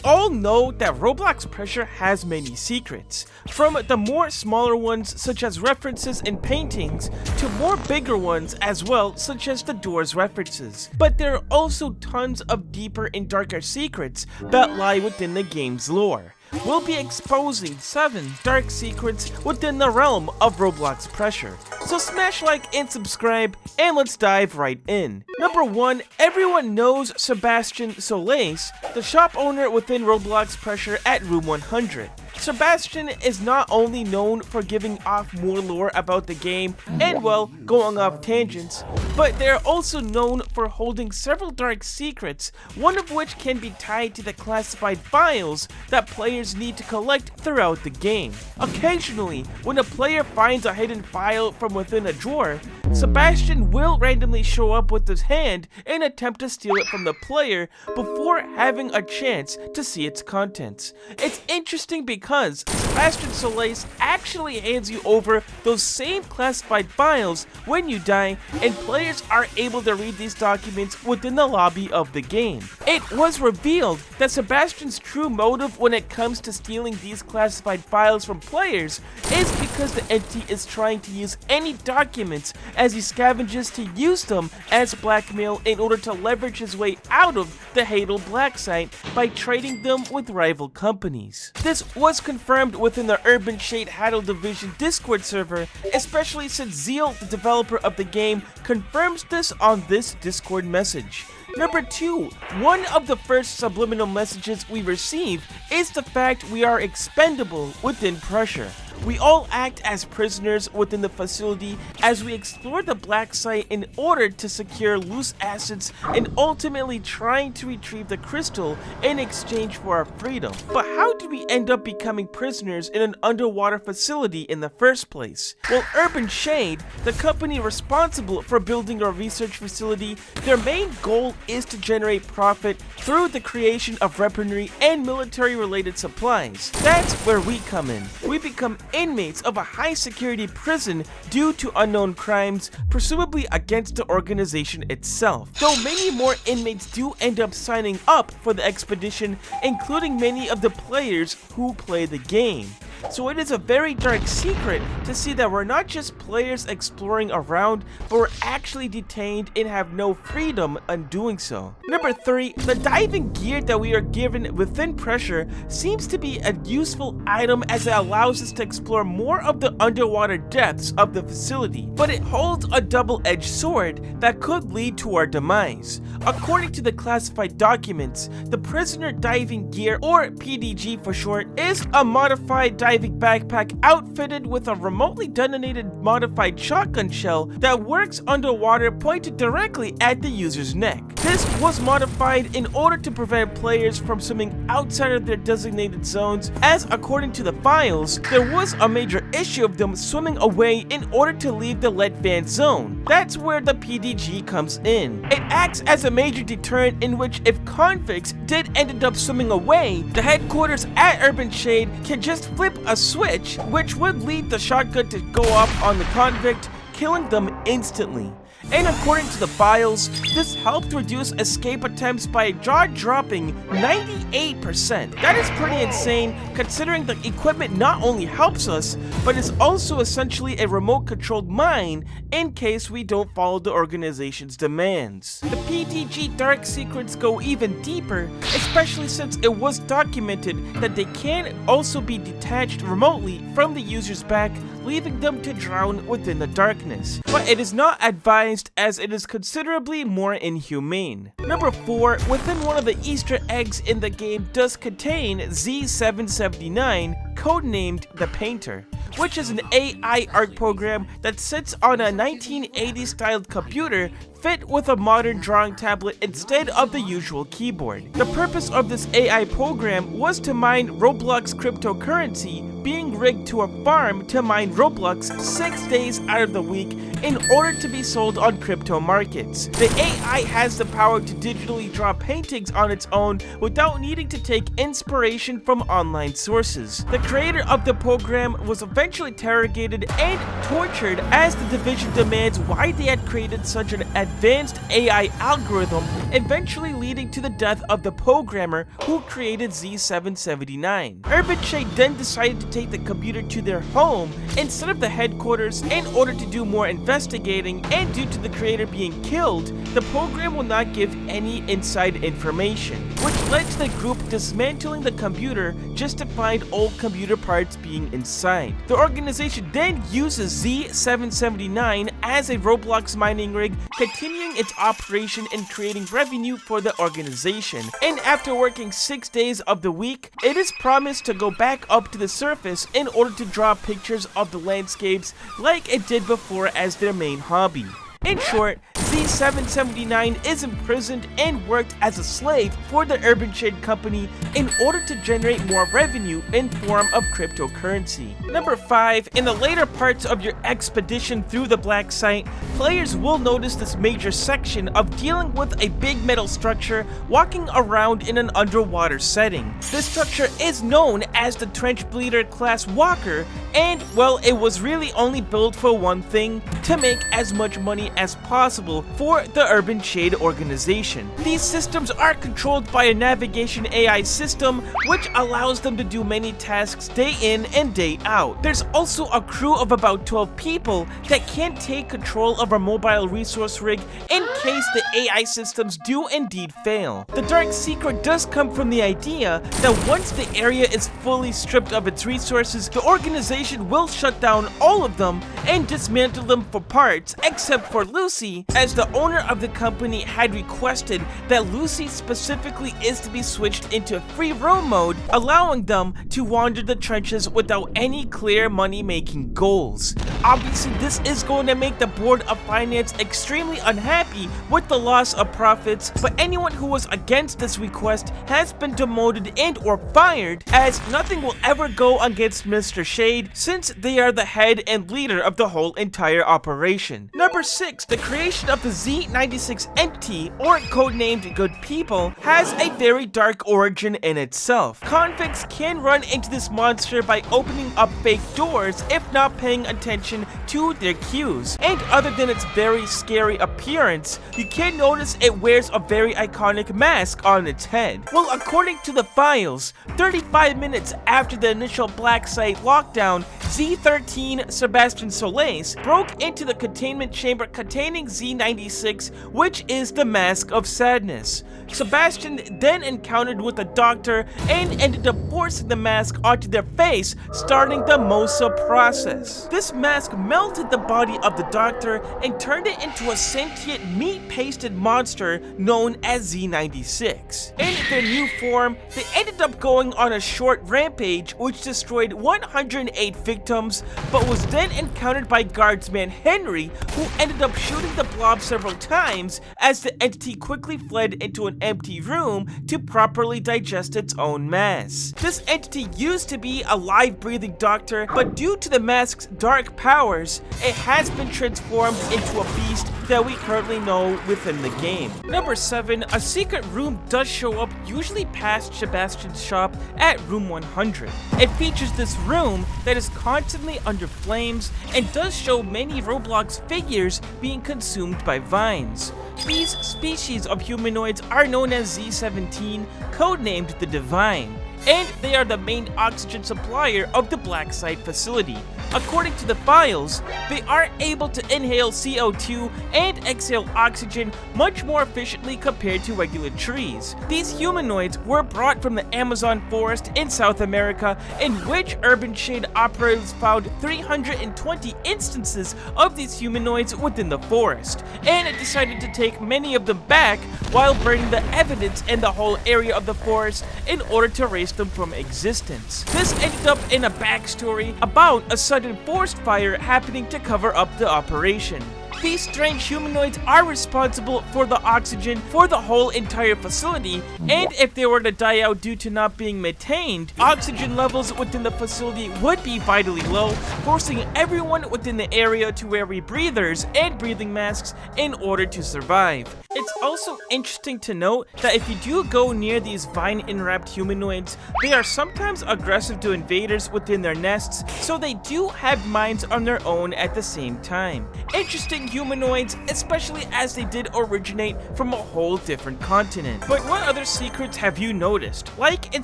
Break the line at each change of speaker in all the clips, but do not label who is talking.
all know that Roblox Pressure has many secrets, from the more smaller ones such as references in paintings to more bigger ones as well, such as the doors references. But there are also tons of deeper and darker secrets that lie within the game's lore. We'll be exposing 7 dark secrets within the realm of Roblox Pressure. So smash like and subscribe, and let's dive right in. Number 1, everyone knows Sebastian Solace, the shop owner within Roblox Pressure at room 100. Sebastian is not only known for giving off more lore about the game and, well, going off tangents, but they are also known for holding several dark secrets, one of which can be tied to the classified files that players need to collect throughout the game. Occasionally, when a player finds a hidden file from within a drawer, Sebastian will randomly show up with his hand and attempt to steal it from the player before having a chance to see its contents. It's interesting because Sebastian Solace actually hands you over those same classified files when you die, and players are able to read these documents within the lobby of the game. It was revealed that Sebastian's true motive when it comes to stealing these classified files from players is because the entity is trying to use any documents as he scavenges to use them as blackmail in order to leverage his way out of the Hadal Black site by trading them with rival companies. This was confirmed within the Urban Shade Hadal Division Discord server, especially since Zeal, the developer of the game, confirms this on this Discord message. Number 2, one of the first subliminal messages we receive is the fact we are expendable within Pressure. We all act as prisoners within the facility as we explore the black site in order to secure loose assets and ultimately trying to retrieve the crystal in exchange for our freedom. But how did we end up becoming prisoners in an underwater facility in the first place? Well, Urban Shade, the company responsible for building our research facility, their main goal is to generate profit through the creation of weaponry and military-related supplies. That's where we come in. We become inmates of a high security prison due to unknown crimes, presumably against the organization itself. Though many more inmates do end up signing up for the expedition, including many of the players who play the game. So it is a very dark secret to see that we're not just players exploring around, but we're actually detained and have no freedom in doing so. Number 3, the diving gear that we are given within Pressure seems to be a useful item as it allows us to explore more of the underwater depths of the facility, but it holds a double-edged sword that could lead to our demise. According to the classified documents, the prisoner diving gear, or PDG for short, is a modified diving backpack outfitted with a remotely detonated modified shotgun shell that works underwater pointed directly at the user's neck. This was modified in order to prevent players from swimming outside of their designated zones, as according to the files, there was a major issue of them swimming away in order to leave the let van zone. That's where the PDG comes in. It acts as a major deterrent in which if convicts did end up swimming away, the headquarters at Urban Shade can just flip a switch, which would lead the shotgun to go off on the convict, killing them instantly. And according to the files, this helped reduce escape attempts by a jaw-dropping 98%. That is pretty insane, considering the equipment not only helps us, but is also essentially a remote-controlled mine in case we don't follow the organization's demands. The PDG dark secrets go even deeper, especially since it was documented that they can also be detached remotely from the user's back, leaving them to drown within the darkness. But it is not advised as it is considerably more inhumane. Number 4, within one of the Easter eggs in the game does contain Z779, codenamed the Painter, which is an AI art program that sits on a 1980s styled computer fit with a modern drawing tablet instead of the usual keyboard. The purpose of this AI program was to mine Roblox cryptocurrency being rigged to a farm to mine Robux 6 days out of the week in order to be sold on crypto markets. The AI has the power to digitally draw paintings on its own without needing to take inspiration from online sources. The creator of the program was eventually interrogated and tortured as the division demands why they had created such an advanced AI algorithm, eventually leading to the death of the programmer who created Z779. Urban Shade then decided to take the computer to their home instead of the headquarters in order to do more investigating, and due to the creator being killed, the program will not give any inside information, which led to the group dismantling the computer just to find old computer parts being inside. The organization then uses Z779 as a Roblox mining rig, continuing its operation and creating revenue for the organization. And after working 6 days of the week, it is promised to go back up to the surface in order to draw pictures of the landscapes like it did before as their main hobby. In short, Z779 is imprisoned and worked as a slave for the Urban Shade company in order to generate more revenue in form of cryptocurrency. Number 5, in the later parts of your expedition through the black site, players will notice this major section of dealing with a big metal structure walking around in an underwater setting. This structure is known as the Trench Bleeder class walker, and well, it was really only built for one thing: to make as much money as possible for the Urban Shade organization. These systems are controlled by a navigation AI system which allows them to do many tasks day in and day out. There's also a crew of about 12 people that can take control of a mobile resource rig in case the AI systems do indeed fail. The dark secret does come from the idea that once the area is fully stripped of its resources, the organization will shut down all of them and dismantle them for parts, except for Lucy, as the owner of the company had requested that Lucy specifically is to be switched into free roam mode, allowing them to wander the trenches without any clear money-making goals. Obviously, this is going to make the Board of Finance extremely unhappy with the loss of profits, but anyone who was against this request has been demoted and or fired, as nothing will ever go against Mr. Shade since they are the head and leader of the whole entire operation. Number 6, the creation of the Z96 entity, or codenamed Good People, has a very dark origin in itself. Convicts can run into this monster by opening up fake doors if not paying attention to their cues, and other than its very scary appearance, you can notice it wears a very iconic mask on its head. Well, according to the files, 35 minutes after the initial black site lockdown, Z13 Sebastian Solace broke into the containment chamber containing Z96, which is the Mask of Sadness. Sebastian then encountered with a doctor and ended up forcing the mask onto their face, starting the MOSA process. This mask melted the body of the doctor and turned it into a sentient meat-pasted monster known as Z96. In their new form, they ended up going on a short rampage which destroyed 108 victims, but was then encountered by guardsman Henry, who ended up shooting the blob several times as the entity quickly fled into an empty room to properly digest its own mass. This entity used to be a live breathing doctor, but due to the mask's dark powers, it has been transformed into a beast that we currently know within the game. Number 7, a secret room does show up usually past Sebastian's shop at room 100. It features this room that is constantly under flames and does show many Roblox figures being consumed by vines. These species of humanoids are known as Z17, codenamed the Divine, and they are the main oxygen supplier of the Black Site facility. According to the files, they are able to inhale CO2 and exhale oxygen much more efficiently compared to regular trees. These humanoids were brought from the Amazon forest in South America, in which Urban Shade operators found 320 instances of these humanoids within the forest, and it decided to take many of them back while burning the evidence in the whole area of the forest in order to erase them from existence. This ended up in a backstory about a sudden forest fire happening to cover up the operation. These strange humanoids are responsible for the oxygen for the whole entire facility, and if they were to die out due to not being maintained, oxygen levels within the facility would be vitally low, forcing everyone within the area to wear rebreathers and breathing masks in order to survive. It's also interesting to note that if you do go near these vine-enwrapped humanoids, they are sometimes aggressive to invaders within their nests, so they do have minds on their own at the same time. Interesting humanoids, especially as they did originate from a whole different continent. But what other secrets have you noticed? Like and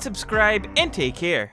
subscribe and take care.